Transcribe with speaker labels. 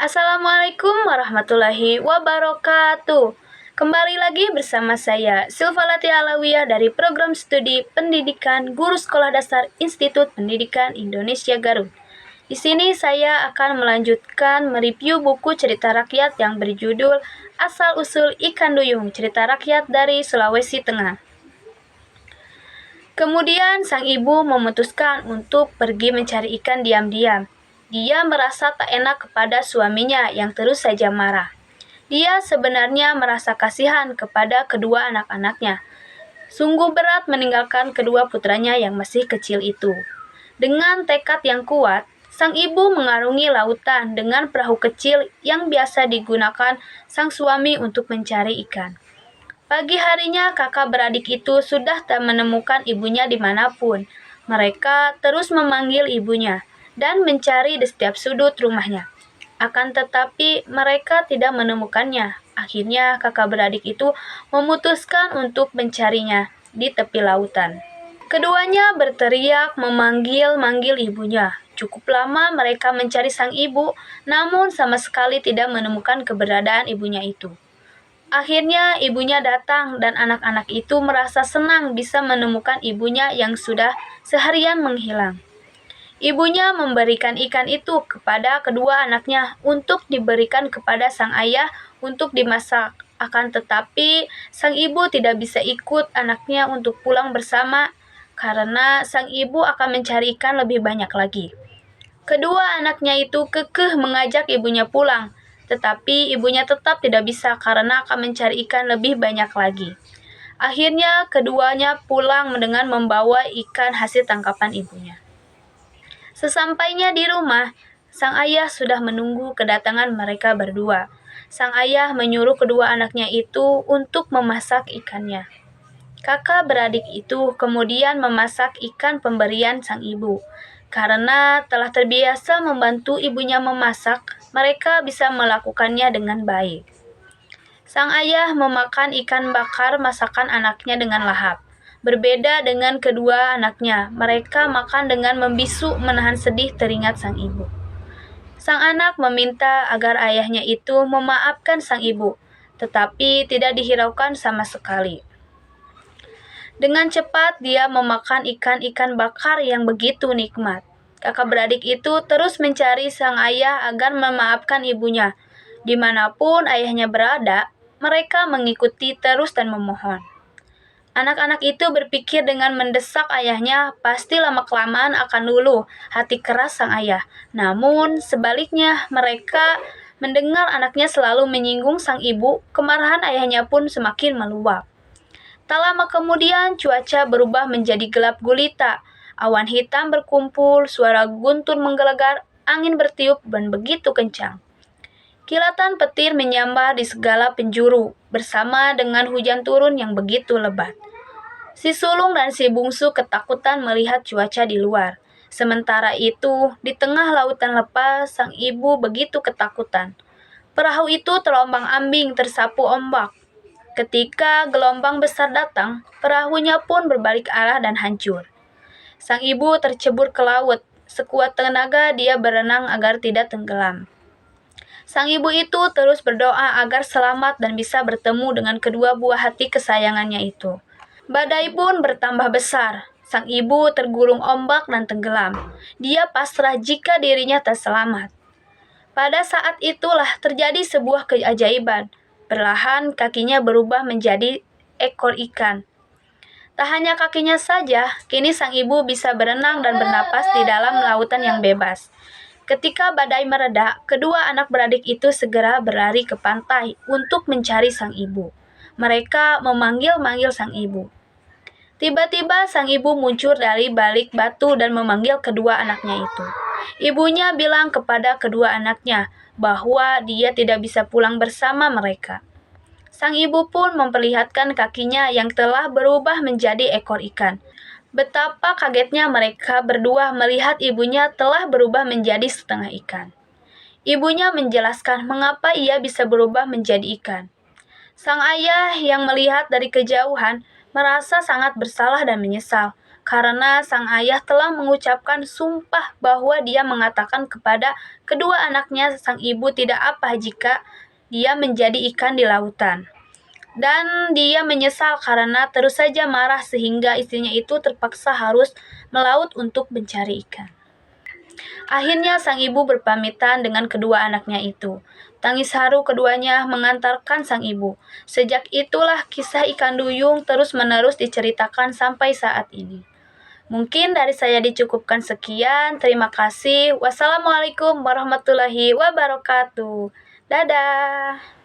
Speaker 1: Assalamualaikum warahmatullahi wabarakatuh. Kembali lagi bersama saya, Silvalati Alawiyah dari Program Studi Pendidikan Guru Sekolah Dasar Institut Pendidikan Indonesia Garut. Di sini saya akan melanjutkan mereview buku cerita rakyat yang berjudul Asal-usul Ikan Duyung, cerita rakyat dari Sulawesi Tengah. Kemudian sang ibu memutuskan untuk pergi mencari ikan diam-diam. Dia merasa tak enak kepada suaminya yang terus saja marah. Dia sebenarnya merasa kasihan kepada kedua anak-anaknya. Sungguh berat meninggalkan kedua putranya yang masih kecil itu. Dengan tekad yang kuat, sang ibu mengarungi lautan dengan perahu kecil yang biasa digunakan sang suami untuk mencari ikan. Pagi harinya kakak beradik itu sudah tak menemukan ibunya dimanapun. Mereka terus memanggil ibunya dan mencari di setiap sudut rumahnya. Akan tetapi mereka tidak menemukannya. Akhirnya kakak beradik itu memutuskan untuk mencarinya di tepi lautan. Keduanya berteriak memanggil-manggil ibunya. Cukup lama mereka mencari sang ibu, namun sama sekali tidak menemukan keberadaan ibunya itu. Akhirnya ibunya datang dan anak-anak itu merasa senang bisa menemukan ibunya yang sudah seharian menghilang. Ibunya memberikan ikan itu kepada kedua anaknya untuk diberikan kepada sang ayah untuk dimasak. Akan tetapi sang ibu tidak bisa ikut anaknya untuk pulang bersama karena sang ibu akan mencari ikan lebih banyak lagi. Kedua anaknya itu kekeh mengajak ibunya pulang, tetapi ibunya tetap tidak bisa karena akan mencari ikan lebih banyak lagi. Akhirnya keduanya pulang dengan membawa ikan hasil tangkapan ibunya. Sesampainya di rumah, sang ayah sudah menunggu kedatangan mereka berdua. Sang ayah menyuruh kedua anaknya itu untuk memasak ikannya. Kakak beradik itu kemudian memasak ikan pemberian sang ibu. Karena telah terbiasa membantu ibunya memasak, mereka bisa melakukannya dengan baik. Sang ayah memakan ikan bakar masakan anaknya dengan lahap. Berbeda dengan kedua anaknya, mereka makan dengan membisu menahan sedih teringat sang ibu. Sang anak meminta agar ayahnya itu memaafkan sang ibu, tetapi tidak dihiraukan sama sekali. Dengan cepat dia memakan ikan-ikan bakar yang begitu nikmat. Kakak beradik itu terus mencari sang ayah agar memaafkan ibunya. Dimanapun ayahnya berada, mereka mengikuti terus dan memohon. Anak-anak itu berpikir dengan mendesak ayahnya, pasti lama-kelamaan akan luluh hati keras sang ayah. Namun sebaliknya mereka mendengar anaknya selalu menyinggung sang ibu, kemarahan ayahnya pun semakin meluap. Tak lama kemudian cuaca berubah menjadi gelap gulita. Awan hitam berkumpul, suara guntur menggelegar, angin bertiup dan begitu kencang. Kilatan petir menyambar di segala penjuru, bersama dengan hujan turun yang begitu lebat. Si sulung dan si bungsu ketakutan melihat cuaca di luar. Sementara itu, di tengah lautan lepas, sang ibu begitu ketakutan. Perahu itu terombang-ambing tersapu ombak. Ketika gelombang besar datang, perahunya pun berbalik arah dan hancur. Sang ibu tercebur ke laut. Sekuat tenaga dia berenang agar tidak tenggelam. Sang ibu itu terus berdoa agar selamat dan bisa bertemu dengan kedua buah hati kesayangannya itu. Badai pun bertambah besar. Sang ibu tergulung ombak dan tenggelam. Dia pasrah jika dirinya tak selamat. Pada saat itulah terjadi sebuah keajaiban. Perlahan kakinya berubah menjadi ekor ikan. Tak hanya kakinya saja, kini sang ibu bisa berenang dan bernapas di dalam lautan yang bebas. Ketika badai mereda, kedua anak beradik itu segera berlari ke pantai untuk mencari sang ibu. Mereka memanggil-manggil sang ibu. Tiba-tiba sang ibu muncul dari balik batu dan memanggil kedua anaknya itu. Ibunya bilang kepada kedua anaknya bahwa dia tidak bisa pulang bersama mereka. Sang ibu pun memperlihatkan kakinya yang telah berubah menjadi ekor ikan. Betapa kagetnya mereka berdua melihat ibunya telah berubah menjadi setengah ikan. Ibunya menjelaskan mengapa ia bisa berubah menjadi ikan. Sang ayah yang melihat dari kejauhan merasa sangat bersalah dan menyesal karena sang ayah telah mengucapkan sumpah bahwa dia mengatakan kepada kedua anaknya sang ibu tidak apa jika dia menjadi ikan di lautan. Dan dia menyesal karena terus saja marah sehingga istrinya itu terpaksa harus melaut untuk mencari ikan. Akhirnya sang ibu berpamitan dengan kedua anaknya itu. Tangis haru keduanya mengantarkan sang ibu. Sejak itulah kisah ikan duyung terus-menerus diceritakan sampai saat ini. Mungkin dari saya dicukupkan sekian. Terima kasih. Wassalamualaikum warahmatullahi wabarakatuh. Dadah.